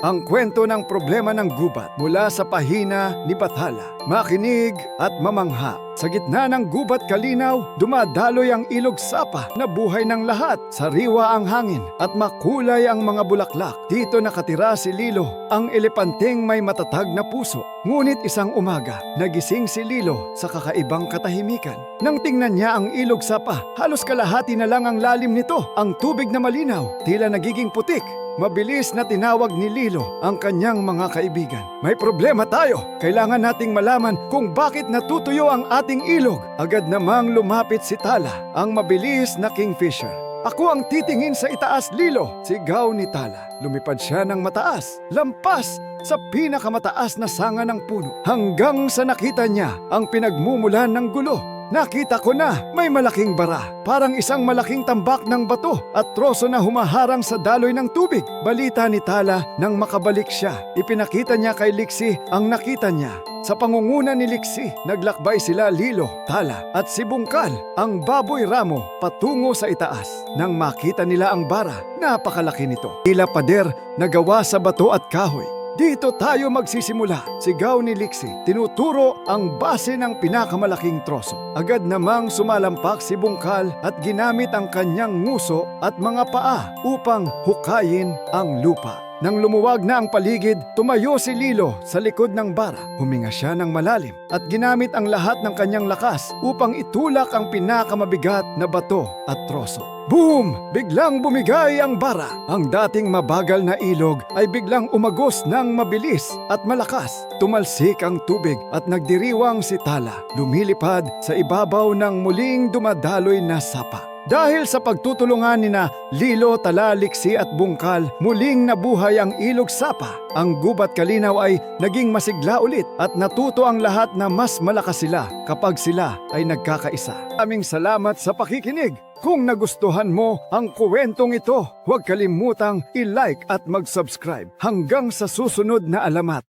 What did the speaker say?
Ang kwento ng problema ng gubat mula sa pahina ni Bathala. Makinig at mamangha. Sa gitna ng gubat kalinaw, dumadaloy ang ilog sapa na buhay ng lahat. Sariwa ang hangin at makulay ang mga bulaklak. Dito nakatira si Lilo, ang elepanteng may matatag na puso. Ngunit isang umaga, nagising si Lilo sa kakaibang katahimikan. Nang tingnan niya ang ilog sapa, halos kalahati na lang ang lalim nito. Ang tubig na malinaw, tila nagiging putik. Mabilis na tinawag ni Lilo ang kanyang mga kaibigan. May problema tayo. Kailangan nating malaman kung bakit natutuyo ang ating ilog. Agad namang lumapit si Tala, ang mabilis na kingfisher. Ako ang titingin sa itaas, Lilo, sigaw ni Tala. Lumipad siya ng mataas, lampas sa pinakamataas na sanga ng puno. Hanggang sa nakita niya ang pinagmumulan ng gulo. Nakita ko na may malaking bara, parang isang malaking tambak ng bato at troso na humaharang sa daloy ng tubig. Balita ni Tala nang makabalik siya. Ipinakita niya kay Liksi ang nakita niya. Sa pangunguna ni Liksi, naglakbay sila Lilo, Tala at si Bungkal, ang baboy ramo, patungo sa itaas. Nang makita nila ang bara, napakalaki nito. Tila pader na gawa sa bato at kahoy. Dito tayo magsisimula, sigaw ni Liksi. Tinuturo ang base ng pinakamalaking troso. Agad namang sumalampak si Bungkal at ginamit ang kanyang nguso at mga paa upang hukayin ang lupa. Nang lumuwag na ang paligid, tumayo si Lilo sa likod ng bara. Huminga siya ng malalim at ginamit ang lahat ng kanyang lakas upang itulak ang pinakamabigat na bato at troso. Boom! Biglang bumigay ang bara. Ang dating mabagal na ilog ay biglang umagos ng mabilis at malakas. Tumalsik ang tubig at nagdiriwang si Tala. Lumilipad sa ibabaw ng muling dumadaloy na sapa. Dahil sa pagtutulungan ni Lilo, Tala, Liksi at Bungkal, muling nabuhay ang ilog sapa. Ang gubat kalinaw ay naging masigla ulit at natuto ang lahat na mas malakas sila kapag sila ay nagkakaisa. Maraming salamat sa pakikinig. Kung nagustuhan mo ang kwentong ito, huwag kalimutang i-like at mag-subscribe. Hanggang sa susunod na alamat.